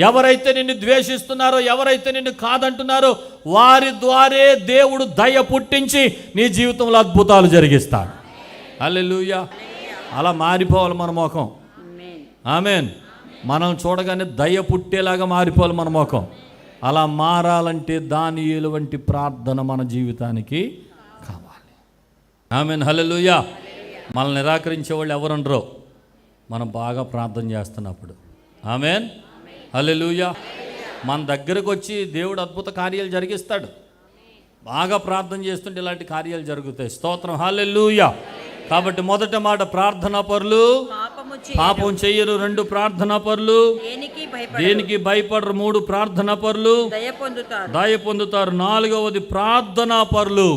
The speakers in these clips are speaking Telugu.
ఎవరైతే నిన్ను ద్వేషిస్తున్నారో, ఎవరైతే నిన్ను కాదంటున్నారో వారి ద్వారే దేవుడు దయ పుట్టించి నీ జీవితంలో అద్భుతాలు జరిగిస్తాడు. హల్లెలూయా. అలా మారిపోవాలి మన ముఖం. ఆమేన్. మనం చూడగానే దయ పుట్టేలాగా మారిపోవాలి మన ముఖం. అలా మారాలంటే దానియేలు వంటి ప్రార్థన మన జీవితానికి కావాలి. ఆమేన్. హల్లెలూయా. మనల్ని నిరాకరించే వాళ్ళు ఎవరుండరో మనం బాగా ప్రార్థన చేస్తున్నప్పుడు. ఆమేన్. హల్లెలూయా. మన దగ్గరకు వచ్చి దేవుడు అద్భుత కార్యాలు జరిగిస్తాడు. బాగా ప్రార్థన చేస్తుంటే ఇలాంటి కార్యాలు జరుగుతాయి. స్తోత్రం. హల్లెలూయా. కాబట్టి మొదటి మాట ప్రార్థనా పరులు పాపం చెయ్యరు. 2 ప్రార్థనా పరులు దేనికి భయపడరు. 3 ప్రార్థనా పరులు దయ పొందుతారు. 4వది ప్రార్థనా పరులు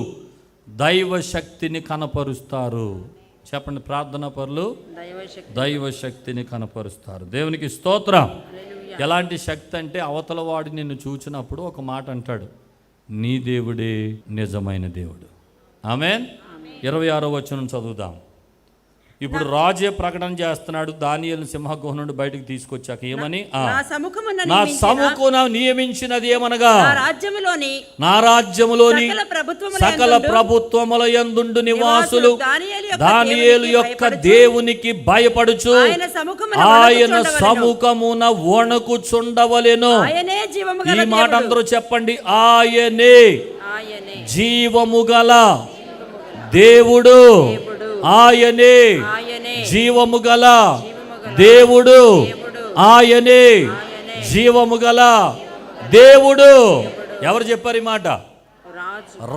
దైవ శక్తిని కనపరుస్తారు. చెప్పండి, ప్రార్థనా పరులు దైవ శక్తిని కనపరుస్తారు. దేవునికి స్తోత్రం. ఎలాంటి శక్తి అంటే అవతల వాడు నిన్ను చూచినప్పుడు ఒక మాట అంటాడు, నీ దేవుడే నిజమైన దేవుడు. ఆమేన్. 26వ వచనం చదువుదాం. ఇప్పుడు రాజే ప్రకటన చేస్తున్నాడు. దానియేలును సింహగుహ నుండి బయటకు తీసుకొచ్చాక ఏమని, నా సముఖమున నియమించినది ఏమనగా నా రాజ్యములోని సకల ప్రభుత్వముల యందుండు నివాసులు దానియేలు యొక్క దేవునికి భయపడుచు ఆయన సముఖమున వణకుచుండవలెను. ఈ మాట అందరూ చెప్పండి. ఆయనే జీవము గల దేవుడు. ఆయనే జీవము గల దేవుడు. ఆయనే జీవము గల దేవుడు. ఎవరు చెప్పారు ఈ మాట?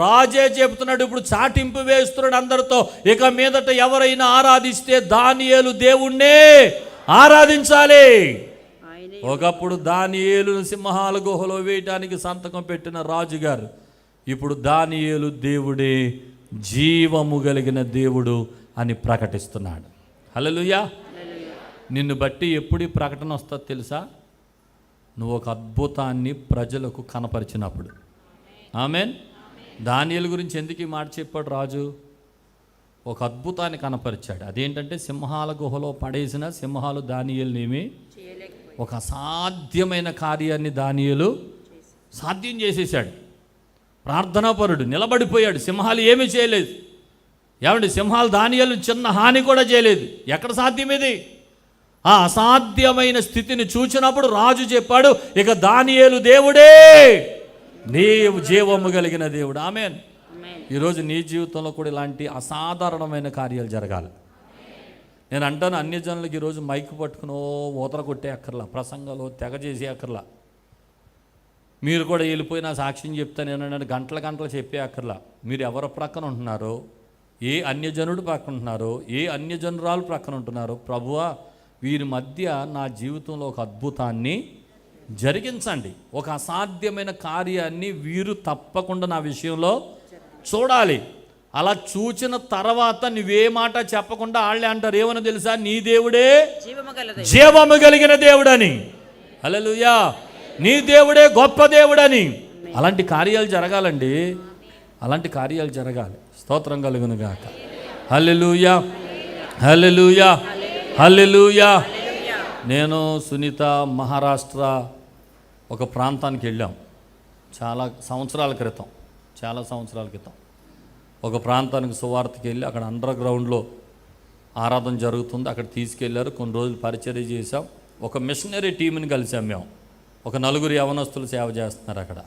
రాజే చెప్తున్నాడు. ఇప్పుడు చాటింపు వేస్తున్నాడు అందరితో. ఇక మీదట ఎవరైనా ఆరాధిస్తే దానియేలు దేవుణ్ణే ఆరాధించాలి. ఒకప్పుడు దానియేలును సింహాల గుహలో వేయటానికి సంతకం పెట్టిన రాజుగారు ఇప్పుడు దానియేలు దేవుడే జీవము కలిగిన దేవుడు అని ప్రకటిస్తున్నాడు. హల్లెలూయా. నిన్ను బట్టి ఎప్పుడు ఈ ప్రకటన వస్తుందో తెలుసా? నువ్వు ఒక అద్భుతాన్ని ప్రజలకు కనపరిచినప్పుడు. ఆమేన్. దానియేలు గురించి ఎందుకు ఈ మాట చెప్పాడు రాజు? ఒక అద్భుతాన్ని కనపరిచాడు. అదేంటంటే సింహాల గుహలో పడేసిన సింహాలు దానియేలునేమి ఒక అసాధ్యమైన కార్యాన్ని దానియేలు సాధ్యం చేసేసాడు. ప్రార్థనాపరుడు నిలబడిపోయాడు. సింహాలు ఏమీ చేయలేదు. ఏమండి, సింహాలు దానియేలు చిన్న హాని కూడా చేయలేదు. ఎక్కడ సాధ్యం ఇది? ఆ అసాధ్యమైన స్థితిని చూచినప్పుడు రాజు చెప్పాడు, ఇక దానియేలు దేవుడే నీవు జీవము కలిగిన దేవుడు. ఆమేన్. ఈరోజు నీ జీవితంలో కూడా ఇలాంటి అసాధారణమైన కార్యాలు జరగాలి. నేను అంటాను, అన్యజనులకు ఈరోజు మైక్ పట్టుకుని ఊతర కొట్టే అక్కర్లా, ప్రసంగాలు తెగ చేసే అక్కర్లా. మీరు కూడా వెళ్ళిపోయి నా సాక్ష్యం చెప్తాను ఏనంటే గంటల గంటలు చెప్పే అక్కర్లా. మీరు ఎవరి ప్రక్కన ఉంటున్నారో, ఏ అన్యజనుడు ప్రక్కన ఉంటున్నారో, ఏ అన్యజనురాలు ప్రక్కన ఉంటున్నారో, ప్రభువా వీరి మధ్య నా జీవితంలో ఒక అద్భుతాన్ని జరిగించండి. ఒక అసాధ్యమైన కార్యాన్ని వీరు తప్పకుండా నా విషయంలో చూడాలి. అలా చూచిన తర్వాత నువ్వే మాట చెప్పకుండా వాళ్ళే అంటారు, ఏమని తెలుసా? నీ దేవుడే జీవము కలిగిన దేవుడని. హల్లెలూయా. నీ దేవుడే గొప్ప దేవుడని. అలాంటి కార్యాలు జరగాలండి. అలాంటి కార్యాలు జరగాలి. స్తోత్రం కలుగును గాక. హల్లెలూయా. హల్లెలూయా. హల్లెలూయా. నేను సునీత మహారాష్ట్ర ఒక ప్రాంతానికి వెళ్ళాం చాలా సంవత్సరాల క్రితం. ఒక ప్రాంతానికి సువార్తకి వెళ్ళి అక్కడ అండర్ గ్రౌండ్లో ఆరాధన జరుగుతుంది. అక్కడ తీసుకెళ్లారు. కొన్ని రోజులు పరిచర్య చేశాం. ఒక మిషనరీ టీంని కలిసాం మేము. ఒక 4 యవనస్తులు సేవ చేస్తున్నారు అక్కడ.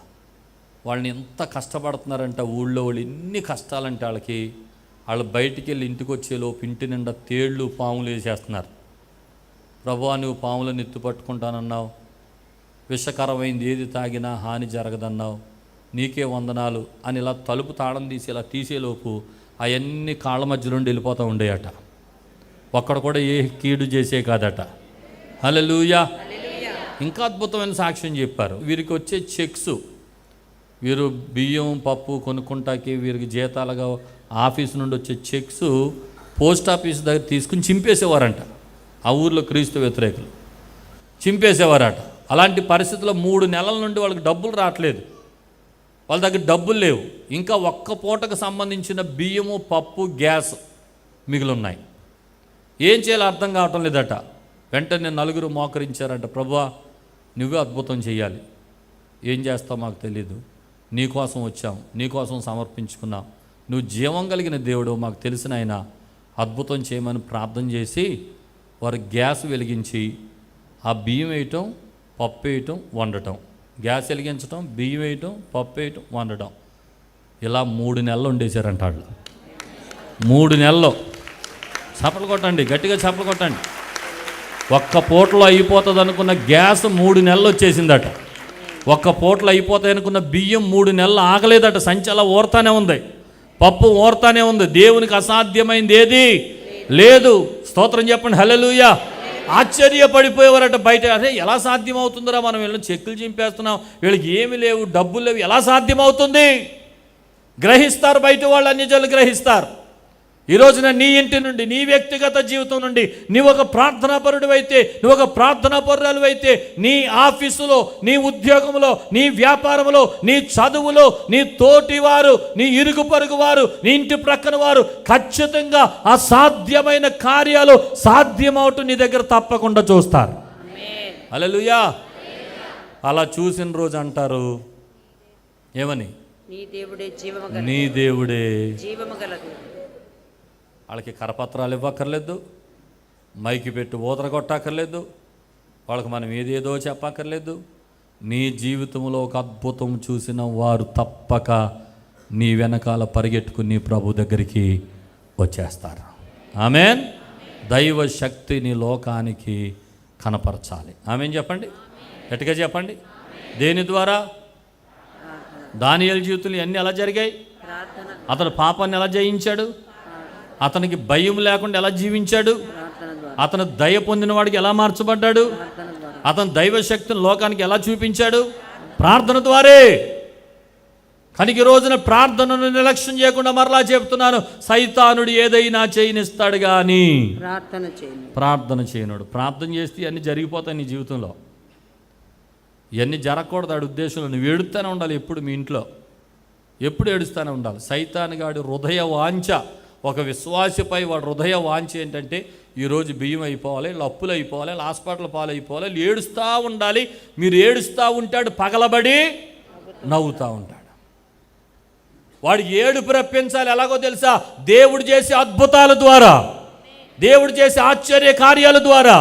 వాళ్ళని ఎంత కష్టపడుతున్నారంటే ఊళ్ళో వాళ్ళు ఎన్ని కష్టాలంటే వాళ్ళు బయటికి వెళ్ళి ఇంటికి వచ్చేలోపు ఇంటి నిండా తేళ్ళు పాములు వేసేస్తున్నారు. ప్రభువా నువ్వు పాములను ఎత్తు పట్టుకుంటానన్నావు, విషకరమైంది ఏది తాగినా హాని జరగదన్నావు, నీకే వందనాలు అని ఇలా తలుపు తాళం తీసి ఇలా తీసేలోపు అవన్నీ కాళ్ళ మధ్య నుండి వెళ్ళిపోతూ ఉండేయట. ఒక్కడ కూడా ఏ కీడు చేసే కాదట. హల్లెలూయా. ఇంకా అద్భుతమైన సాక్ష్యం చెప్పారు. వీరికి వచ్చే చెక్స్, వీరు బియ్యం పప్పు కొనుక్కుంటాకి వీరికి జీతాలుగా ఆఫీస్ నుండి వచ్చే చెక్స్ పోస్ట్ ఆఫీస్ దగ్గర తీసుకుని చింపేసేవారంట. ఆ ఊర్లో క్రీస్తు వ్యతిరేకులు చింపేసేవారట. అలాంటి పరిస్థితుల్లో 3 నెలల నుండి వాళ్ళకి డబ్బులు రావట్లేదు. వాళ్ళ దగ్గర డబ్బులు లేవు. ఇంకా ఒక్క పూటకు సంబంధించిన బియ్యము పప్పు గ్యాస్ మిగిలిన్నాయి. ఏం చేయాలో అర్థం కావటం లేదట. వెంటనే 4 మోకరించారంట, ప్రభువా నువ్వే అద్భుతం చేయాలి. ఏం చేస్తావు మాకు తెలీదు, నీకోసం వచ్చాం, నీకోసం సమర్పించుకున్నాం, నువ్వు జీవం కలిగిన దేవుడు మాకు తెలిసిన ఆయన అద్భుతం చేయమని ప్రార్థన చేసి వారు గ్యాస్ వెలిగించి ఆ బియ్యం వేయటం, పప్పు వేయటం, వండటం, గ్యాస్ వెలిగించటం, బియ్యం వేయటం, పప్పు వేయటం, వండటం, ఇలా 3 నెలలు ఉండేశారంట వాళ్ళు. 3 నెలలు. చప్పలు కొట్టండి, గట్టిగా చప్పలు కొట్టండి. ఒక్క పూటలో అయిపోతుంది అనుకున్న గ్యాస్ 3 నెలలు వచ్చేసిందట. ఒక్క పూటలో అయిపోతాయి అనుకున్న బియ్యం 3 నెలలు ఆగలేదట. సంచలా ఓర్తానే ఉంది, పప్పు ఓర్తానే ఉంది. దేవునికి అసాధ్యమైంది ఏది లేదు. స్తోత్రం చెప్పండి, హల్లెలూయా. ఆశ్చర్యపడిపోయేవారట బయట. అదే ఎలా సాధ్యం అవుతుందిరా, మనం వీళ్ళని చెక్కులు చింపేస్తున్నాం, వీళ్ళకి ఏమి లేవు, డబ్బులు లేవు, ఎలా సాధ్యమవుతుంది? గ్రహిస్తారు బయట వాళ్ళు, అన్యజనులు గ్రహిస్తారు. ఈ రోజున నీ ఇంటి నుండి, నీ వ్యక్తిగత జీవితం నుండి నువ్వు ఒక ప్రార్థనాపరుడు అయితే, నువ్వు ఒక ప్రార్థనాపరురాలు అయితే, నీ ఆఫీసులో, నీ ఉద్యోగంలో, నీ వ్యాపారంలో, నీ చదువులో, నీ తోటివారు, నీ ఇరుగు పొరుగు వారు, నీ ఇంటి ప్రక్కన వారు ఖచ్చితంగా అసాధ్యమైన కార్యాలు సాధ్యమవుతూ నీ దగ్గర తప్పకుండా చూస్తారు. హల్లెలూయా. అలా చూసిన రోజు అంటారు ఏమని? నీ దేవుడే జీవము గలదు. వాళ్ళకి కరపత్రాలు ఇవ్వక్కర్లేదు, మైకి పెట్టి ఊదర కొట్టక్కర్లేదు, వాళ్ళకి మనం ఏదేదో చెప్పక్కర్లేదు. నీ జీవితంలో ఒక అద్భుతం చూసిన వారు తప్పక నీ వెనకాల పరిగెట్టుకుని ప్రభు దగ్గరికి వచ్చేస్తారు. ఆమేన్. దైవ శక్తిని లోకానికి కనపరచాలి. ఆమేన్ చెప్పండి, గట్టిగా చెప్పండి. దేని ద్వారా? దానియేలు జీవితంలో అన్నీ ఎలా జరిగాయి? అతను పాపాన్ని ఎలా జయించాడు? అతనికి భయం లేకుండా ఎలా జీవించాడు? అతను దయ పొందిన వాడికి ఎలా మార్చబడ్డాడు? అతను దైవశక్తిని లోకానికి ఎలా చూపించాడు? ప్రార్థన ద్వారే. కనుక ఈ రోజున ప్రార్థనను నిర్లక్ష్యం చేయకుండా మరలా చెప్తున్నాను, సైతానుడు ఏదైనా చేయనిస్తాడు కానీ ప్రార్థన చేయనుడు. ప్రార్థన చేస్తే అన్నీ జరిగిపోతాయి నీ జీవితంలో. ఇవన్నీ జరగకూడదు ఆడి ఉద్దేశంలో. నువ్వు ఏడుస్తూనే ఉండాలి ఎప్పుడు, మీ ఇంట్లో ఎప్పుడు ఏడుస్తూనే ఉండాలి. సైతాను గాడి హృదయ వాంఛ, ఒక విశ్వాసిపై వాడు హృదయ వాంఛ ఏంటంటే ఈరోజు బియ్యం అయిపోవాలి, అప్పులు అయిపోవాలి, హాస్పిటల్ పాలు అయిపోవాలి, ఏడుస్తూ ఉండాలి. మీరు ఏడుస్తూ ఉంటాడు, పగలబడి నవ్వుతూ ఉంటాడు. వాడికి ఏడుపు రప్పించాలి. ఎలాగో తెలుసా? దేవుడు చేసే అద్భుతాల ద్వారా, దేవుడు చేసే ఆశ్చర్య కార్యాల ద్వారా.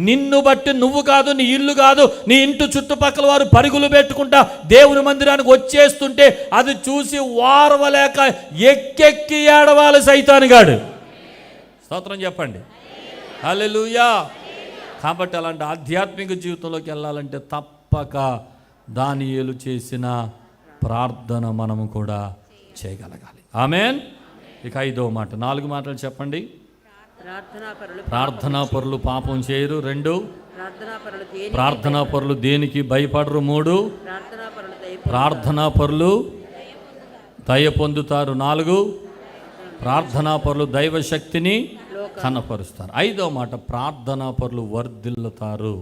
నిన్ను బట్టి నువ్వు కాదు, నీ ఇల్లు కాదు, నీ ఇంటి చుట్టుపక్కల వారు పరుగులు పెట్టుకుంటా దేవుని మందిరానికి వచ్చేస్తుంటే అది చూసి వారవలేక ఎక్కెక్కి ఏడవాలి సైతానుగాడు. స్తోత్రం చెప్పండి, హల్లెలూయా. కాబట్టి అలాంటి ఆధ్యాత్మిక జీవితంలోకి వెళ్ళాలంటే తప్పక దానియేలు చేసిన ప్రార్థన మనము కూడా చేయగలగాలి. ఆమేన్. ఇక 5వ మాట, 4 మాటలు చెప్పండి. ప్రార్థనాపరులు పాపం చేయరు. 2, ప్రార్థనాపరులు దేనికి భయపడరు. 3, ప్రార్థనాపరులు దయ పొందుతారు. 4, ప్రార్థనాపరులు దైవశక్తిని కనపరుస్తారు. 5వ మాట, ప్రార్థనాపరులు వర్ధిల్లుతారు.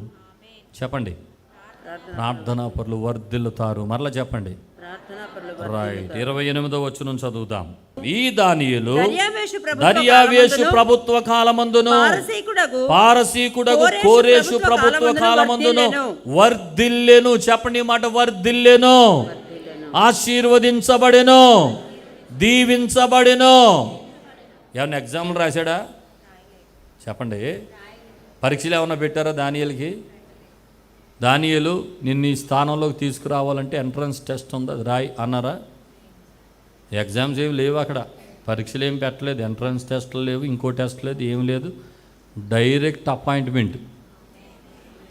చెప్పండి, ప్రార్థనాపరులు వర్ధిల్లుతారు. మరలా చెప్పండి. రైట్. 28వ వచనం చదువుదాం. ఈ దానియేలు దర్యావేషు ప్రభుత్వ కాలమందును పారసీకుడగు కోరేషు ప్రభుత్వ కాలమందును వర్ధిల్లెను. చెప్పండి మాట, వర్ధిల్లెను, ఆశీర్వదించబడెను, దీవించబడెను. ఏమన్నా ఎగ్జామ్లు రాశాడా? చెప్పండి. పరీక్షలు ఏమన్నా పెట్టారా దానియేలుకి? దానియేలు నిన్ను ఈ స్థానంలోకి తీసుకురావాలంటే ఎంట్రన్స్ టెస్ట్ ఉంది, అది రాయి అన్నారా? ఎగ్జామ్స్ ఏమి లేవు అక్కడ, పరీక్షలు ఏమి పెట్టలేదు, ఎంట్రన్స్ టెస్ట్లు లేవు, ఇంకో టెస్ట్ లేదు, ఏమి లేదు, డైరెక్ట్ అపాయింట్మెంట్.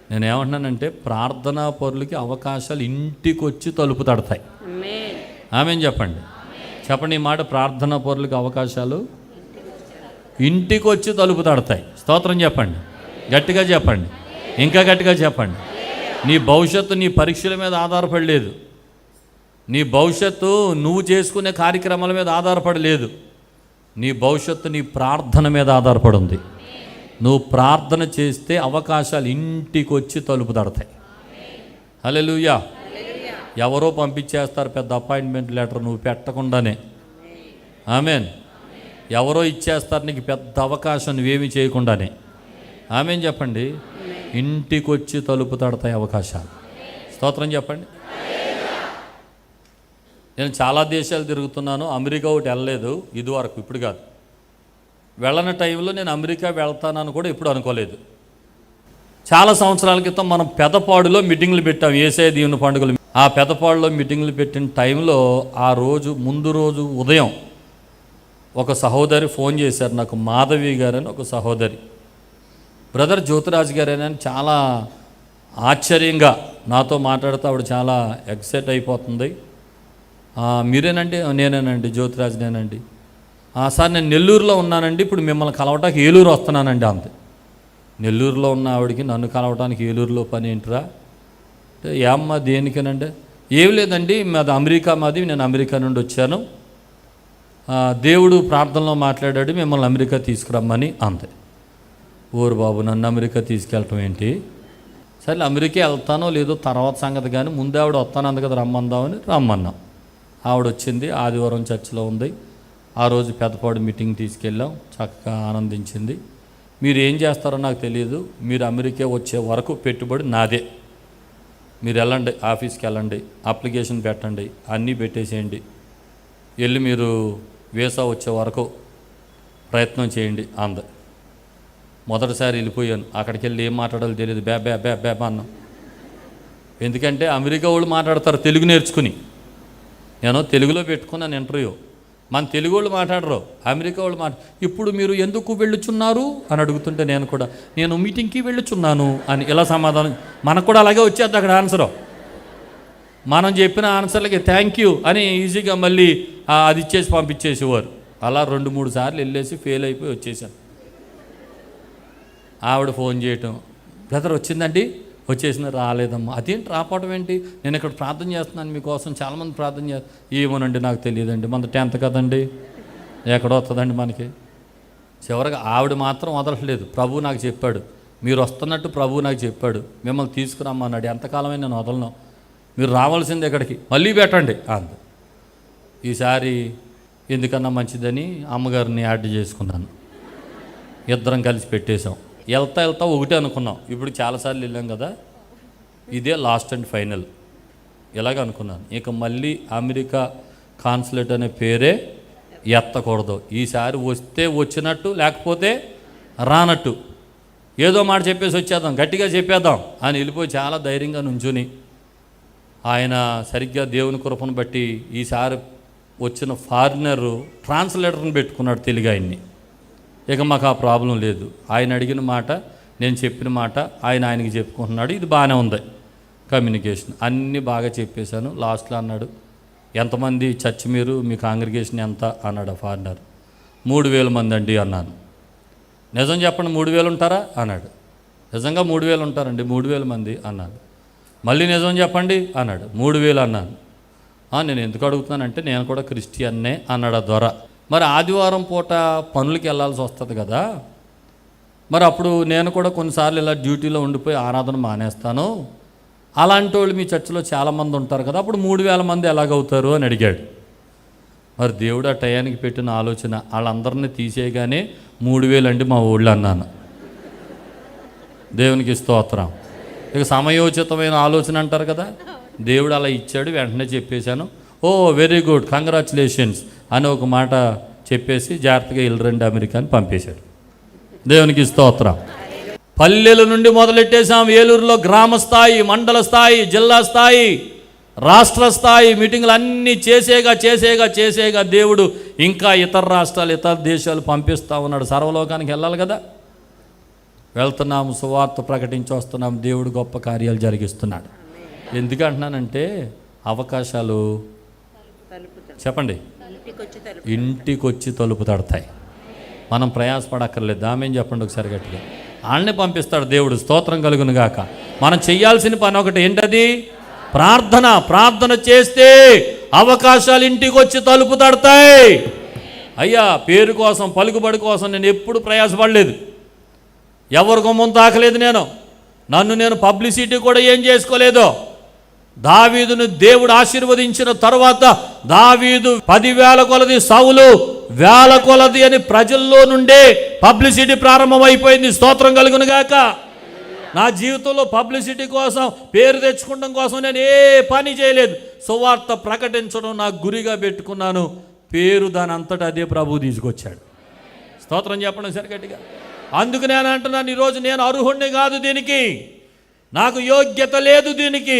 నేను ఏమంటున్నానంటే ప్రార్థనా పరులకి అవకాశాలు ఇంటికి వచ్చి తలుపు తడతాయి. ఆమేన్ చెప్పండి. చెప్పండి ఈ మాట, ప్రార్థనా పరులకి అవకాశాలు ఇంటికి వచ్చి తలుపు తడతాయి. స్తోత్రం చెప్పండి, గట్టిగా చెప్పండి, ఇంకా గట్టిగా చెప్పండి. నీ భవిష్యత్తు నీ పరీక్షల మీద ఆధారపడలేదు, నీ భవిష్యత్తు నువ్వు చేసుకునే కార్యక్రమాల మీద ఆధారపడలేదు, నీ భవిష్యత్తు నీ ప్రార్థన మీద ఆధారపడి ఉంది. నువ్వు ప్రార్థన చేస్తే అవకాశాలు ఇంటికి వచ్చి తలుపు తడతాయి. హల్లెలూయా. ఎవరో పంపించేస్తారు పెద్ద అపాయింట్మెంట్ లెటర్ నువ్వు పెట్టకుండానే. ఆమేన్. ఎవరో ఇచ్చేస్తారు నీకు పెద్ద అవకాశం నువ్వేమీ చేయకుండానే. ఆమేన్ చెప్పండి. ఇంటికొచ్చి తలుపు తడతాయి అవకాశాలు. స్తోత్రం చెప్పండి. నేను చాలా దేశాలు తిరుగుతున్నాను, అమెరికా ఒకటి వెళ్ళలేదు ఇదివరకు, ఇప్పుడు కాదు. వెళ్ళని టైంలో నేను అమెరికా వెళ్తానని కూడా ఎప్పుడు అనుకోలేదు. చాలా సంవత్సరాల క్రితం మనం పెదపాడులో మీటింగ్లు పెట్టాం, యేసయ్య దీవెన పండుగలు. ఆ పెదపాడులో మీటింగ్లు పెట్టిన టైంలో ఆ రోజు ముందు రోజు ఉదయం ఒక సహోదరి ఫోన్ చేశారు నాకు, మాధవి గారని ఒక సహోదరి. బ్రదర్ జ్యోతిరాజు గారేనని చాలా ఆశ్చర్యంగా నాతో మాట్లాడుతూ ఆవిడ చాలా ఎక్సైట్ అయిపోతుంది. మీరేనండి? నేనేనండి, జ్యోతిరాజు నేనండి. సార్ నేను నెల్లూరులో ఉన్నానండి, ఇప్పుడు మిమ్మల్ని కలవటానికి ఏలూరు వస్తున్నానండి అంతే. నెల్లూరులో ఉన్న ఆవిడకి నన్ను కలవటానికి ఏలూరులో పని ఏంటిరా అంటే, ఏమ్మా దేనికేనండి? ఏం లేదండి, మాది అమెరికా, నేను అమెరికా నుండి వచ్చాను, దేవుడు ప్రార్థనలో మాట్లాడాడు మిమ్మల్ని అమెరికా తీసుకురమ్మని అంతే. ఊరు బాబు, నన్ను అమెరికా తీసుకెళ్ళటం ఏంటి? సరే అమెరికా వెళ్తానో లేదో తర్వాత సంగతి, కానీ ముందే ఆవిడ వస్తానంది కదా రమ్మందామని రమ్మన్నాం. ఆవిడ వచ్చింది, ఆదివారం చర్చిలో ఉంది. ఆ రోజు పెద్దపాడు మీటింగ్ తీసుకెళ్ళాం, చక్కగా ఆనందించింది. మీరు ఏం చేస్తారో నాకు తెలియదు, మీరు అమెరికా వచ్చే వరకు పెట్టుబడి నాదే. మీరు వెళ్ళండి, ఆఫీస్కి వెళ్ళండి, అప్లికేషన్ పెట్టండి, అన్నీ పెట్టేసేయండి, వెళ్ళి మీరు వీసా వచ్చే వరకు ప్రయత్నం చేయండి అంది. మొదటిసారి వెళ్ళిపోయాను, అక్కడికి వెళ్ళి ఏం మాట్లాడాలో తెలియదు, బ్యా బ్యా బ్యా బ్యా అన్నాం. ఎందుకంటే అమెరికా వాళ్ళు మాట్లాడతారు తెలుగు నేర్చుకుని, నేను తెలుగులో పెట్టుకున్నాను ఇంటర్వ్యూ. మన తెలుగు వాళ్ళు మాట్లాడరు, అమెరికా వాళ్ళు ఇప్పుడు మీరు ఎందుకు వెళ్ళుచున్నారు అని అడుగుతుంటే నేను మీటింగ్కి వెళ్ళుచున్నాను అని ఇలా సమాధానం. మనకు కూడా అలాగే వచ్చేది అక్కడ ఆన్సరు. మనం చెప్పిన ఆన్సర్లకి థ్యాంక్ యూ అని ఈజీగా మళ్ళీ అది ఇచ్చేసి పంపించేసేవారు. అలా 2-3 సార్లు వెళ్ళేసి ఫెయిల్ అయిపోయి వచ్చేసాను. ఆవిడ ఫోన్ చేయటం, బ్రదర్ వచ్చిందండి, వచ్చేసిన రాలేదమ్మా. అదేంటి రాపోవడం ఏంటి? నేను ఇక్కడ ప్రార్థన చేస్తున్నాను మీకోసం, చాలామంది ప్రార్థన చేస్తారు. ఏమోనండి నాకు తెలియదండి, మన 10th కదండి, ఎక్కడో వస్తుందండి మనకి. చివరిగా ఆవిడ మాత్రం వదలట్లేదు. ప్రభు నాకు చెప్పాడు, మీరు వస్తున్నట్టు ప్రభు నాకు చెప్పాడు, మిమ్మల్ని తీసుకురమ్మన్నాడు, ఎంతకాలమే నేను వదలను, మీరు రావాల్సింది ఇక్కడికి, మళ్ళీ పెట్టండి అంది. ఈసారి ఎందుకన్నా మంచిదని అమ్మగారిని యాడ్ చేసుకున్నాను, ఇద్దరం కలిసి పెట్టేశాం. వెళ్తా ఒకటే అనుకున్నాం, ఇప్పుడు చాలాసార్లు వెళ్ళాం కదా, ఇదే లాస్ట్ అండ్ ఫైనల్ ఇలాగ అనుకున్నాను. ఇక మళ్ళీ అమెరికా కాన్సులేట్ అనే పేరే ఎత్తకూడదు. ఈసారి వస్తే వచ్చినట్టు, లేకపోతే రానట్టు, ఏదో మాట చెప్పేసి వచ్చేద్దాం, గట్టిగా చెప్పేద్దాం అని వెళ్ళిపోయి చాలా ధైర్యంగా నుంచుని, ఆయన సరిగ్గా దేవుని కృపను బట్టి ఈసారి వచ్చిన ఫారినరు ట్రాన్స్లేటర్ని పెట్టుకున్నాడు తెలుగు ఆయన్ని. ఇక మాకు ఆ ప్రాబ్లం లేదు, ఆయన అడిగిన మాట నేను చెప్పిన మాట ఆయనకి చెప్పుకుంటున్నాడు, ఇది బాగానే ఉంది కమ్యూనికేషన్, అన్నీ బాగా చెప్పేశాను. లాస్ట్లో అన్నాడు, ఎంతమంది చర్చ్ మీరు, మీ కాంగ్రిగేషన్ ఎంత అన్నాడు ఆ ఫారినర్. 3000 మంది అండి అన్నాను. నిజం చెప్పండి 3000 ఉంటారా అన్నాడు. నిజంగా 3000 ఉంటారండి, 3000 మంది అన్నాడు. మళ్ళీ నిజం చెప్పండి అన్నాడు. 3000 అన్నాను. నేను ఎందుకు అడుగుతున్నానంటే నేను కూడా క్రిస్టియన్నే అన్నాడు ఆ ద్వారా. మరి ఆదివారం పూట పనులకి వెళ్ళాల్సి వస్తుంది కదా, మరి అప్పుడు నేను కూడా కొన్నిసార్లు ఇలా డ్యూటీలో ఉండిపోయి ఆరాధన మానేస్తాను, అలాంటి వాళ్ళు మీ చర్చిలో చాలామంది ఉంటారు కదా, అప్పుడు 3000 మంది ఎలాగవుతారు అని అడిగాడు. మరి దేవుడు ఆ టయానికి పెట్టిన ఆలోచన, వాళ్ళందరినీ తీసేయగానే 3000 అండి మా ఊళ్ళో అన్నాను. దేవునికి స్తోత్రం. ఇక సమయోచితమైన ఆలోచన అంటారు కదా, దేవుడు అలా ఇచ్చాడు, వెంటనే చెప్పేశాను. ఓ వెరీ గుడ్, కంగ్రాచులేషన్స్ అని ఒక మాట చెప్పేసి జాగ్రత్తగా వెళ్ళరండి అమెరికా అని పంపేశాడు. దేవునికి స్తోత్రం. పల్లెల నుండి మొదలెట్టేశాం. ఏలూరులో గ్రామ స్థాయి, మండల స్థాయి, జిల్లా స్థాయి, రాష్ట్ర స్థాయి మీటింగులు అన్నీ చేసేగా దేవుడు ఇంకా ఇతర రాష్ట్రాలు, ఇతర దేశాలు పంపిస్తూ ఉన్నాడు. సర్వలోకానికి వెళ్ళాలి కదా, వెళ్తున్నాము, సువార్త ప్రకటించి వస్తున్నాం, దేవుడు గొప్ప కార్యాలు జరిగిస్తున్నాడు. ఎందుకంటున్నానంటే అవకాశాలు చెప్పండి ఇంటికొచ్చి తలుపు తడతాయి. మనం ప్రయాసపడక్కర్లేదు. ఆమేన్ చెప్పండి ఒకసారి గట్టిగా. వాళ్ళని పంపిస్తాడు దేవుడు. స్తోత్రం కలుగును గాక. మనం చేయాల్సిన పని ఒకటి, ఏంటది? ప్రార్థన చేస్తే అవకాశాలు ఇంటికి వచ్చి తలుపు తడతాయి. అయ్యా, పేరు కోసం, పలుకుబడి కోసం నేను ఎప్పుడు ప్రయాసపడలేదు, ఎవరి గుమ్మం తాకలేదు, నన్ను నేను పబ్లిసిటీ కూడా ఏం చేసుకోలేదు. దావీదును దేవుడు ఆశీర్వదించిన తరువాత దావీదు 10,000 కొలది, సౌలు 1,000 కొలది అని ప్రజల్లో నుండే పబ్లిసిటీ ప్రారంభమైపోయింది. స్తోత్రం కలుగును గాక. నా జీవితంలో పబ్లిసిటీ కోసం, పేరు తెచ్చుకోవడం కోసం నేను ఏ పని చేయలేదు. సువార్త ప్రకటించడం నాకు గురిగా పెట్టుకున్నాను. పేరు దాని అంతటా అదే ప్రభువు తీసుకొచ్చాడు. స్తోత్రం చెప్పండి సరి గట్టిగా. అందుకు నేను అంటున్నాను, ఈరోజు నేను అర్హుణ్ణి కాదు దీనికి, నాకు యోగ్యత లేదు దీనికి,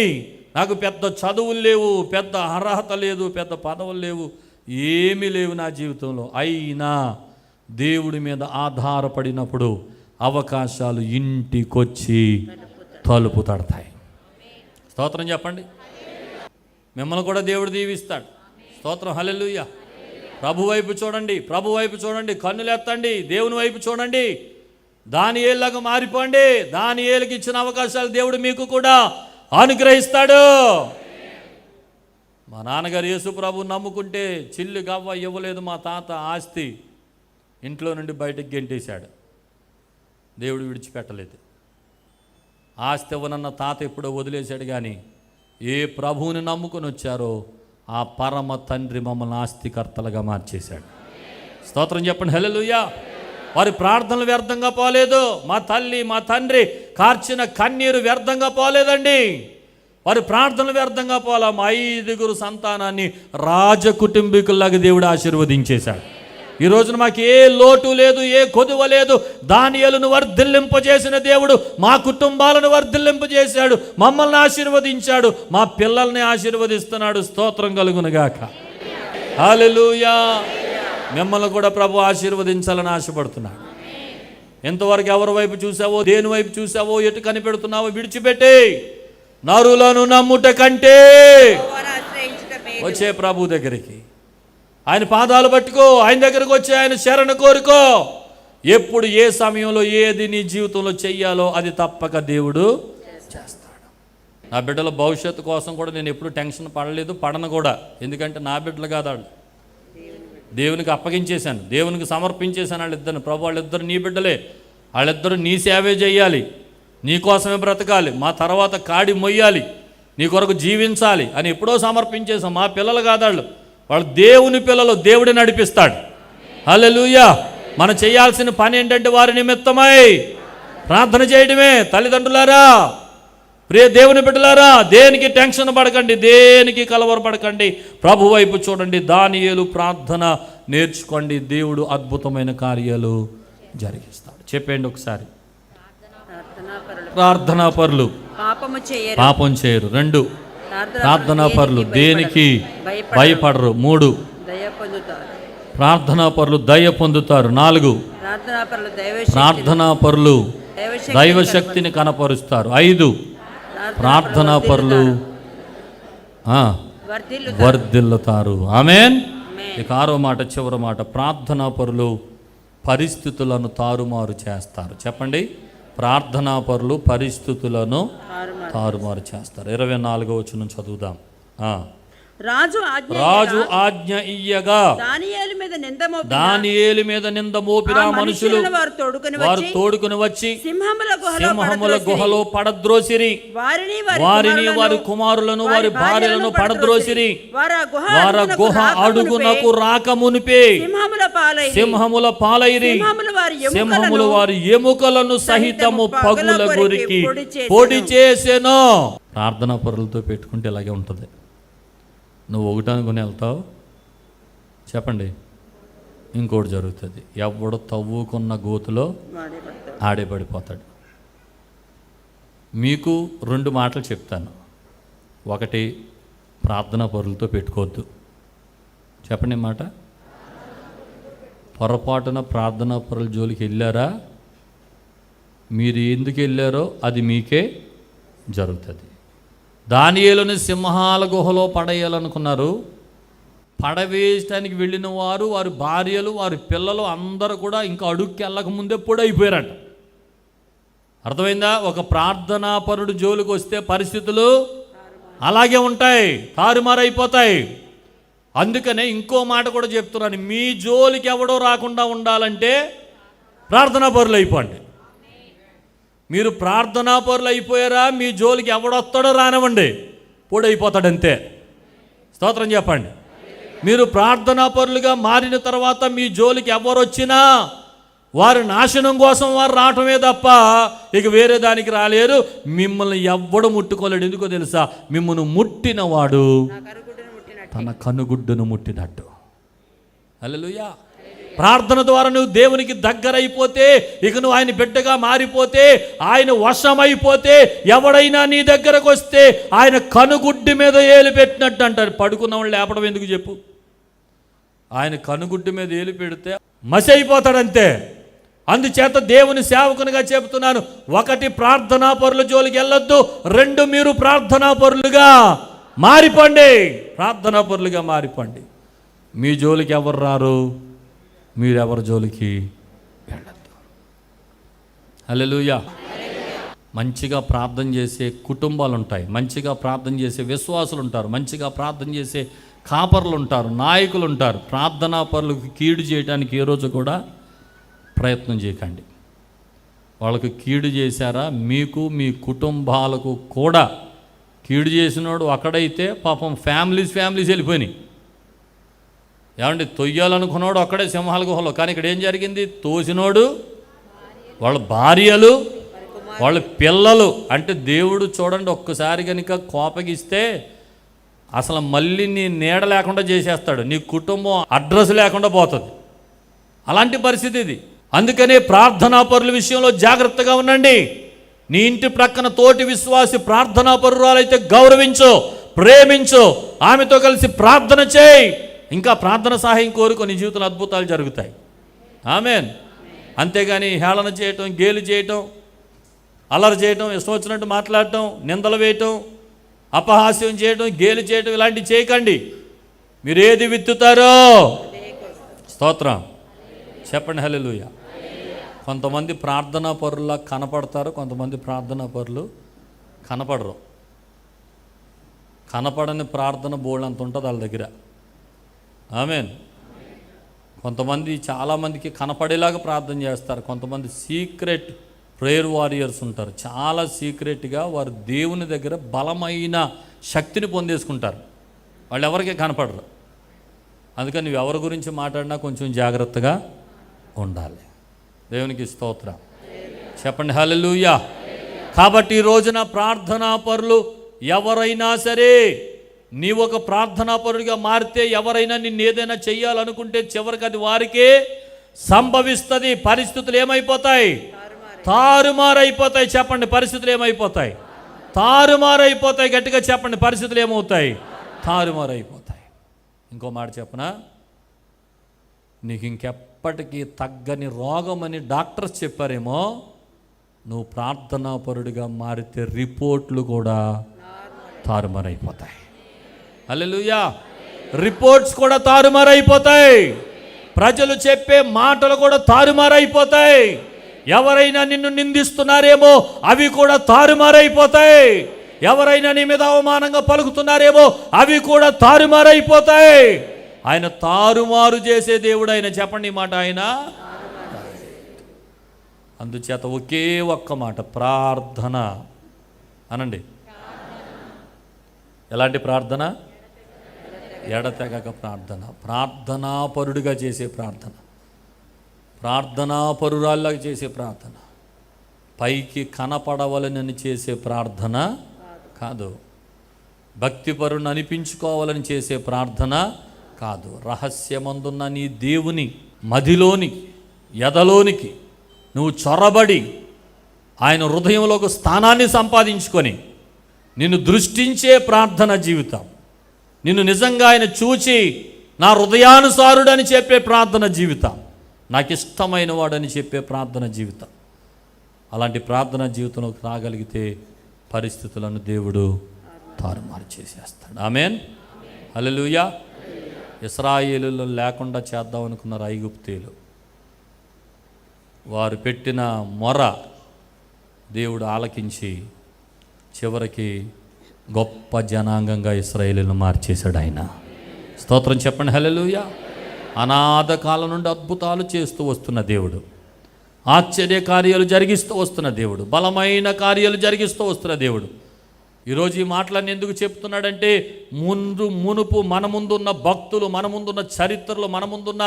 నాకు పెద్ద చదువులు లేవు, పెద్ద అర్హత లేదు, పెద్ద పదవులు లేవు, ఏమీ లేవు నా జీవితంలో. అయినా దేవుడి మీద ఆధారపడినప్పుడు అవకాశాలు ఇంటికొచ్చి తలుపు తడతాయి. స్తోత్రం చెప్పండి. మిమ్మల్ని కూడా దేవుడు దీవిస్తాడు. స్తోత్రం, హల్లెలూయా. ప్రభు వైపు చూడండి, ప్రభు వైపు చూడండి, కన్నులెత్తండి, దేవుని వైపు చూడండి, దానియేలులాగా మారిపోండి. దానియేలుకి ఇచ్చిన అవకాశాలు దేవుడు మీకు కూడా అనుగ్రహిస్తాడు. మా నాన్నగారు యేసు ప్రభు నమ్ముకుంటే చిల్లు గవ్వ ఇవ్వలేదు మా తాత. ఆస్తి ఇంట్లో నుండి బయటకు గెంటేశాడు, దేవుడు విడిచిపెట్టలేదు. ఆస్తి ఇవ్వనన్న తాత ఎప్పుడో వదిలేశాడు. కానీ ఏ ప్రభువుని నమ్ముకొని వచ్చారో ఆ పరమ తండ్రి మమ్మల్ని ఆస్తికర్తలుగా మార్చేశాడు. స్తోత్రం చెప్పండి, హల్లెలూయా. వారి ప్రార్థనలు వ్యర్థంగా పోలేదు. మా తల్లి మా తండ్రి కార్చిన కన్నీరు వ్యర్థంగా పోలేదండి. వారి ప్రార్థనలు వ్యర్థంగా పోలా. మా 5 సంతానాన్ని రాజకుటుంబీకుల్లాగా దేవుడు ఆశీర్వదించేశాడు. ఈ రోజున మాకు ఏ లోటు లేదు, ఏ కొదువ లేదు. దానియేలును వర్ధిల్లింపజేసిన దేవుడు మా కుటుంబాలను వర్ధిల్లింపజేశాడు, మమ్మల్ని ఆశీర్వదించాడు, మా పిల్లల్ని ఆశీర్వదిస్తున్నాడు. స్తోత్రం కలుగునుగాక. హల్లెలూయా. మిమ్మల్ని కూడా ప్రభు ఆశీర్వదించాలని ఆశపడుతున్నాడు. ఎంతవరకు ఎవరి వైపు చూసావో, దేని వైపు చూసావో, ఎటు కనిపెడుతున్నావో విడిచిపెట్టి నరులను నమ్ముట కంటే వచ్చే ప్రభు దగ్గరికి, ఆయన పాదాలు పట్టుకో, ఆయన దగ్గరకు వచ్చి ఆయన శరణు కోరుకో. ఎప్పుడు ఏ సమయంలో ఏది నీ జీవితంలో చెయ్యాలో అది తప్పక దేవుడు చేస్తాడు. నా బిడ్డల భవిష్యత్తు కోసం కూడా నేను ఎప్పుడు టెన్షన్ పడలేదు, పడను కూడా. ఎందుకంటే నా బిడ్డలు కాదు వాళ్ళు, దేవునికి అప్పగించేశాను, దేవునికి సమర్పించేశాను వాళ్ళిద్దరిని. ప్రభు వాళ్ళిద్దరు నీ బిడ్డలే, వాళ్ళిద్దరూ నీ సేవే చేయాలి, నీ కోసమే బ్రతకాలి, మా తర్వాత కాడి మొయ్యాలి, నీ కొరకు జీవించాలి అని ఎప్పుడో సమర్పించేశాం. మా పిల్లలు కాదు వాళ్ళు, వాళ్ళు దేవుని పిల్లలు, దేవుడు నడిపిస్తాడు. హల్లెలూయా. మనం చేయాల్సిన పని ఏంటంటే వారి నిమిత్తమై ప్రార్థన చేయడమే. తల్లిదండ్రులారా, ప్రియ దేవుని బిడ్డలారా, దేనికి టెన్షన్ పడకండి, దేనికి కలవరపడకండి, ప్రభు వైపు చూడండి. దానియేలు ప్రార్థన నేర్చుకోండి, దేవుడు అద్భుతమైన కార్యాలు జరిగిస్తాడు. చెప్పండి ఒకసారి. ప్రార్థనాపరులు పాపం చేయరు. 2, ప్రార్థనాపరులు దేనికి భయపడరు. 3, ప్రార్థనాపరులు దయ పొందుతారు. 4, ప్రార్థనాపరులు దైవశక్తిని కనపరుస్తారు. 5, ప్రార్థనాపరులు వర్ధిల్లుతారు. ఆమేన్. ఇక 6వ మాట, చివరి మాట, ప్రార్థనాపరులు పరిస్థితులను తారుమారు చేస్తారు. చెప్పండి. ప్రార్థనాపరులు పరిస్థితులను తారుమారు చేస్తారు. 24వ వచనం చదువుదాం. రాజు ఆజ్ఞ ఇయ్యగా దానియేలు మీద నింద మోపిన మనుషులు వారు తోడుకుని వచ్చి సింహముల గుహలో పడద్రోసిరి. వారిని వారి కుమారులను వారి భార్యలను పడద్రోసిరి. వారి గుహ అడుగునకు రాకమునిపే సింహముల పాలైరి. సింహములు వారి ఎముకలను సహితము పగుల గురికి పొడి చేసెను. ప్రార్థనా పరులతో పెట్టుకుంటే ఇలాగే ఉంటుంది. నువ్వు ఒకటి అనుకుని వెళ్తావు, చెప్పండి, ఇంకోటి జరుగుతుంది. ఎవడు తవ్వుకున్న గోతులో ఆడే పడిపోతాడు. మీకు 2 మాటలు చెప్తాను. 1, ప్రార్థనా పరులతో పెట్టుకోవద్దు. చెప్పండి మాట. పొరపాటున ప్రార్థనా పరుల జోలికి వెళ్ళారా, మీరు ఎందుకు వెళ్ళారో అది మీకే జరుగుతుంది. దానియేలుని సింహాల గుహలో పడేయాలనుకున్నారు. పడవేయడానికి వెళ్ళిన వారు, వారి భార్యలు, వారి పిల్లలు అందరూ కూడా ఇంకా అడుగుకి వెళ్ళక ముందే పొడైపోయారట. అర్థమైందా? ఒక ప్రార్థనాపరుడు జోలికి వస్తే పరిస్థితులు అలాగే ఉంటాయి, తారుమారైపోతాయి. అందుకనే ఇంకో మాట కూడా చెప్తున్నాను, మీ జోలికి ఎవడో రాకుండా ఉండాలంటే ప్రార్థనాపరులు అయిపోండి. మీరు ప్రార్థనాపరులు అయిపోయారా, మీ జోలికి ఎవడొస్తాడో రానివ్వండి, పొడైపోతాడంతే. స్తోత్రం చెప్పండి. మీరు ప్రార్థనాపరులుగా మారిన తర్వాత మీ జోలికి ఎవరు వచ్చినా వారి నాశనం కోసం వారు రావటమే తప్ప ఇక వేరే దానికి రాలేరు. మిమ్మల్ని ఎవ్వడు ముట్టుకోలేడు. ఎందుకో తెలుసా? మిమ్మల్ని ముట్టినవాడు తన కనుగుడ్డును ముట్టినట్టు. హల్లెలూయా. ప్రార్థన ద్వారా నువ్వు దేవునికి దగ్గరైపోతే, ఇక నువ్వు ఆయన బిడ్డగా మారిపోతే, ఆయన వశమైపోతే, ఎవడైనా నీ దగ్గరకు వస్తే ఆయన కనుగుడ్డి మీద ఏలు పెట్టినట్టు అంటారు. పడుకున్నవాళ్ళు లేపడం ఎందుకు చెప్పు? ఆయన కనుగుడ్డి మీద ఏలు పెడితే మసి అయిపోతాడంతే. అందుచేత దేవుని సేవకునిగా చెబుతున్నాను, 1 ప్రార్థనా పరుల జోలికి వెళ్ళొద్దు, 2 మీరు ప్రార్థనా పరులుగా మారిపోండి. ప్రార్థనా పరులుగా మారిపోండి. మీ జోలికి ఎవరు రారు, మీరెవరి జోలికి వెళ్ళద్దు. హల్లెలూయా. మంచిగా ప్రార్థన చేసే కుటుంబాలు ఉంటాయి, మంచిగా ప్రార్థన చేసే విశ్వాసులు ఉంటారు, మంచిగా ప్రార్థన చేసే కాపర్లు ఉంటారు, నాయకులు ఉంటారు. ప్రార్థనా పరులకు కీడు చేయడానికి ఏ రోజు కూడా ప్రయత్నం చేయకండి. వాళ్ళకు కీడు చేశారా, మీకు మీ కుటుంబాలకు కూడా కీడు చేసినోడు అక్కడైతే పాపం ఫ్యామిలీస్ వెళ్ళిపోయినాయి. ఏమండి, తొయ్యాలనుకున్నాడు అక్కడే సింహాల గుహలో. కానీ ఇక్కడ ఏం జరిగింది? తోసినోడు, వాళ్ళ భార్యలు, వాళ్ళ పిల్లలు. అంటే దేవుడు చూడండి, ఒక్కసారి కనుక కోపగిస్తే అసలు మళ్ళీ నీ నీడ లేకుండా చేసేస్తాడు, నీ కుటుంబం అడ్రస్ లేకుండా పోతుంది. అలాంటి పరిస్థితి ఇది. అందుకనే ప్రార్థనా పరుల విషయంలో జాగ్రత్తగా ఉండండి. నీ ఇంటి ప్రక్కన తోటి విశ్వాసి ప్రార్థనా పరురాలైతే గౌరవించు, ప్రేమించు, ఆమెతో కలిసి ప్రార్థన చేయి. ఇంకా ప్రార్థన సహాయం కోరుకో, నీ జీవితంలో అద్భుతాలు జరుగుతాయి. ఆమేన్. అంతేగాని హేళన చేయటం, గేలు చేయటం, అల్లరి చేయటం, ఇష్టం వచ్చినట్టు మాట్లాడటం, నిందలు వేయటం, అపహాస్యం చేయటం, గేలు చేయటం ఇలాంటివి చేయకండి. మీరు ఏది విత్తుతారో, స్తోత్రం చెప్పండి. హల్లెలూయా. కొంతమంది ప్రార్థనా పరులా కనపడతారు, కొంతమంది ప్రార్థనా పరులు కనపడరు. కనపడని ప్రార్థన బోల్డంత ఉంటుంది వాళ్ళ దగ్గర. ఆమేన్. కొంతమంది చాలామందికి కనపడేలాగా ప్రార్థన చేస్తారు. కొంతమంది సీక్రెట్ ప్రేయర్ వారియర్స్ ఉంటారు. చాలా సీక్రెట్గా వారు దేవుని దగ్గర బలమైన శక్తిని పొందేసుకుంటారు. వాళ్ళు ఎవరికి కనపడరు. అందుకని నువ్వు ఎవరి గురించి మాట్లాడినా కొంచెం జాగ్రత్తగా ఉండాలి. దేవునికి స్తోత్రం చెప్పండి. హల్లెలూయా. కాబట్టి ఈ రోజున ప్రార్థనా పరులు ఎవరైనా సరే, నీవు ఒక ప్రార్థనా పరుడిగా మారితే ఎవరైనా నిన్ను ఏదైనా చెయ్యాలనుకుంటే చివరికి అది వారికే సంభవిస్తుంది. పరిస్థితులు ఏమైపోతాయి? తారుమారైపోతాయి. చెప్పండి, పరిస్థితులు ఏమైపోతాయి? తారుమారైపోతాయి. గట్టిగా చెప్పండి, పరిస్థితులు ఏమవుతాయి? తారుమారైపోతాయి. ఇంకో మాట చెప్పనా? నీకు ఇంకెప్పటికీ తగ్గని రోగం అని డాక్టర్స్ చెప్పారేమో, నువ్వు ప్రార్థనా పరుడిగా మారితే రిపోర్ట్లు కూడా తారుమారైపోతాయి. హల్లెలూయా. రిపోర్ట్స్ కూడా తారుమారైపోతాయి. ప్రజలు చెప్పే మాటలు కూడా తారుమారైపోతాయి. ఎవరైనా నిన్ను నిందిస్తున్నారేమో అవి కూడా తారుమారైపోతాయి. ఎవరైనా నీ మీద అవమానంగా పలుకుతున్నారేమో అవి కూడా తారుమారైపోతాయి. ఆయన తారుమారు చేసే దేవుడు ఆయన. చెప్పండి ఈ మాట, ఆయన. అందుచేత ఒకే ఒక్క మాట, ప్రార్థన అనండి. ఎలాంటి ప్రార్థన? ఎడతెగక ప్రార్థన. ప్రార్థనాపరుడిగా చేసే ప్రార్థన, ప్రార్థనాపరురాల్లాగా చేసే ప్రార్థన, పైకి కనపడవలనని చేసే ప్రార్థన కాదు. భక్తిపరుని అనిపించుకోవాలని చేసే ప్రార్థన కాదు. రహస్యమందున్న నీ దేవుని మదిలోనికి, ఎదలోనికి నువ్వు చొరబడి ఆయన హృదయంలో ఒక స్థానాన్ని సంపాదించుకొని నిన్ను దృష్టించే ప్రార్థన జీవితం, నిన్ను నిజంగా ఆయన చూచి నా హృదయానుసారుడని చెప్పే ప్రార్థన జీవితం, నాకు ఇష్టమైన వాడని చెప్పే ప్రార్థన జీవితం, అలాంటి ప్రార్థన జీవితంలోకి రాగలిగితే పరిస్థితులను దేవుడు తారుమారు చేసేస్తాడు. ఆమేన్. హల్లెలూయా. ఇశ్రాయేలులో లేకుండా చేద్దాం అనుకున్నారు ఐగుప్తీయులు. వారు పెట్టిన మొర దేవుడు ఆలకించి చివరికి గొప్ప జనాంగంగా ఇశ్రాయేలును మార్చేశాడు ఆయన. స్తోత్రం చెప్పండి. హల్లెలూయా. అనాథ కాలం నుండి అద్భుతాలు చేస్తూ వస్తున్న దేవుడు, ఆశ్చర్య కార్యాలు జరిగిస్తూ వస్తున్న దేవుడు, బలమైన కార్యాలు జరిగిస్తూ వస్తున్న దేవుడు. ఈరోజు ఈ మాటలన్నీ ఎందుకు చెప్తున్నాడంటే, మునుపు మన ముందున్న భక్తులు, మన ముందున్న చరిత్రలు, మన ముందున్న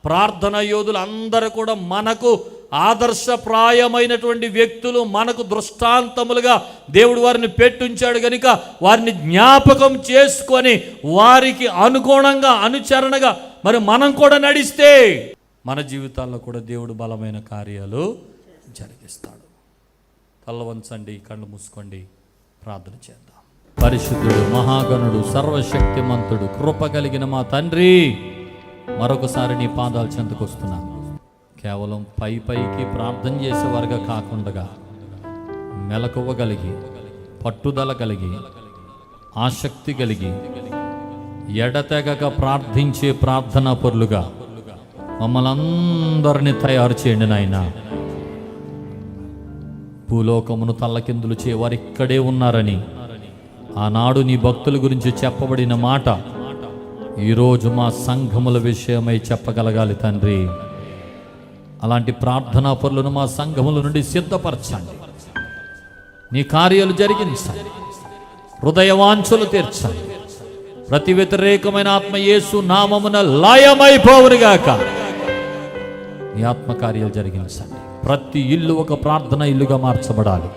ప్రార్థన యోధులు అందరూ కూడా మనకు ఆదర్శప్రాయమైనటువంటి వ్యక్తులు, మనకు దృష్టాంతములుగా దేవుడు వారిని పెట్టుంచాడు కనుక వారిని జ్ఞాపకం చేసుకొని వారికి అనుగుణంగా అనుచరణగా మరి మనం కూడా నడిస్తే మన జీవితాల్లో కూడా దేవుడు బలమైన కార్యాలు జరిగిస్తాడు. తల వంచండి, కళ్ళు మూసుకోండి, ప్రార్థన చేద్దాం. పరిశుద్ధుడు, మహాగణుడు, సర్వశక్తిమంతుడు, కృప కలిగిన మా తండ్రి, మరొకసారి నీ పాదాలు చెందుకొస్తున్నాను. కేవలం పైకి ప్రార్థన చేసేవారుగా కాకుండా మెలకువ కలిగి, పట్టుదల కలిగి, ఆసక్తి కలిగి, ఎడతెగక ప్రార్థించే ప్రార్థనా పరులుగా మమ్మల్ని అందరినీ తయారు చేయండి నాయనా. భూలోకమును తల్లకిందులు చేయవారు ఇక్కడే ఉన్నారని ఆనాడు నీ భక్తుల గురించి చెప్పబడిన మాట ఈరోజు మా సంఘముల విషయమై చెప్పగలగాలి తండ్రి. అలాంటి ప్రార్థనా పరులను మా సంఘముల నుండి సిద్ధపరచండి. నీ కార్యాలు జరిగించండి, హృదయవాంఛలు తీర్చండి. ప్రతి వ్యతిరేకమైన ఆత్మ యేసు నామమున లయమైపోవునుగాక. నీ ఆత్మకార్యాలు జరిగించండి. ప్రతి ఇల్లు ఒక ప్రార్థన ఇల్లుగా మార్చబడాలి.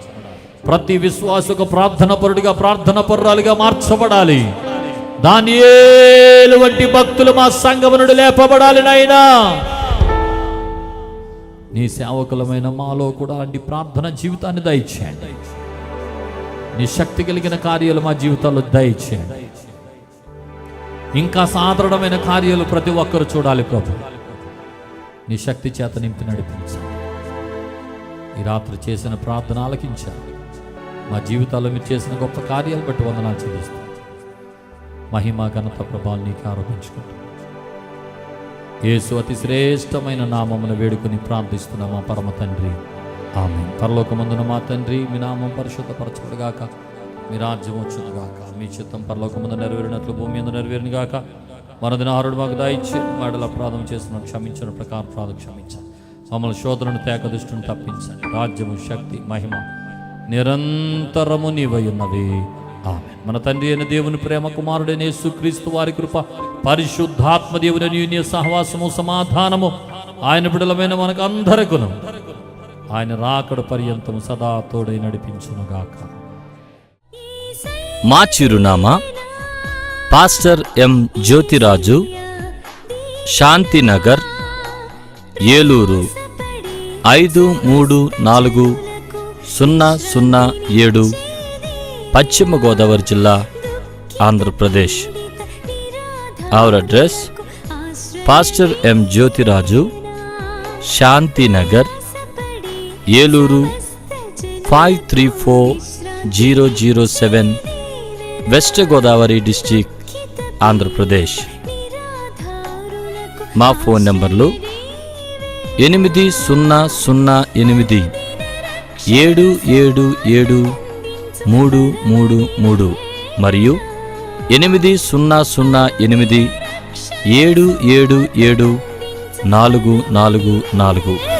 ప్రతి విశ్వాస ఒక ప్రార్థన పరుడిగా, ప్రార్థన పరురాలుగా మార్చబడాలి. దానియేలు వంటి భక్తులు మా సంఘము నుండి లేపబడాలి నాయనా. నీ సేవకులమైన మాలో కూడా అలాంటి ప్రార్థన జీవితాన్ని దయచేయండి. నీ శక్తి కలిగిన కార్యాలు మా జీవితాల్లో దయచేయండి. ఇంకా సాధారణమైన కార్యాలు ప్రతి ఒక్కరు చూడాలి ప్రభు. నీ శక్తి చేత నింపి నడిపించండి. ఈ రాత్రి చేసిన ప్రార్థన ఆలకించారు. మా జీవితాల్లో మీరు చేసిన గొప్ప కార్యాలు బట్టి వందనాలు చెల్లిస్తాం. మహిమ ఘనత ప్రభావం నీకు ఆరోపించుకుంటాం. యేసు అతి శ్రేష్టమైన నామమున వేడుకొని ప్రార్థిస్తున్నా మా పరమ తండ్రి, ఆమేన్. పరలోకమందున మా తండ్రి, మీ నామం పరిశుద్ధపరచబడుగాక, మీ రాజ్యం వచ్చునుగాక, మీ చిత్తం పరలోకమందు నెరవేరినట్లు భూమి మీద నెరవేరునుగాక. మన దినహారుడు మాకు దయచి వాడల అపరాధం చేసిన క్షమించిన ప్రకారం అపరాధం క్షమించండి. మమ్మల్ని శోధనను తేక దుష్టుని తప్పించండి. రాజ్యము, శక్తి, మహిమ నిరంతరము నీవై ఉన్నవి. ఆమేన్. మన తండ్రి అయిన దేవుని ప్రేమ, కుమారుడైన యేసుక్రీస్తు వారి కృప, పరిశుద్ధాత్మ దేవుని అన్యోన్య సహవాసము, సమాధానము ఆయన బిడ్డలమైన మనకు అందరికును ఆయన రాకడ పర్యంతము సదా తోడై నడిపించునుగాక. మా చిరునామా పాస్టర్ ఎం జ్యోతిరాజు, శాంతినగర్, ఏలూరు 534007, పశ్చిమ గోదావరి జిల్లా, Andhra Pradesh. Our address: pastor M Jyothiraju, Shantinagar, Eluru 534007, west Godavari district, Andhra Pradesh. మా ఫోన్ నంబర్లు 8008777333 మరియు 8008777444.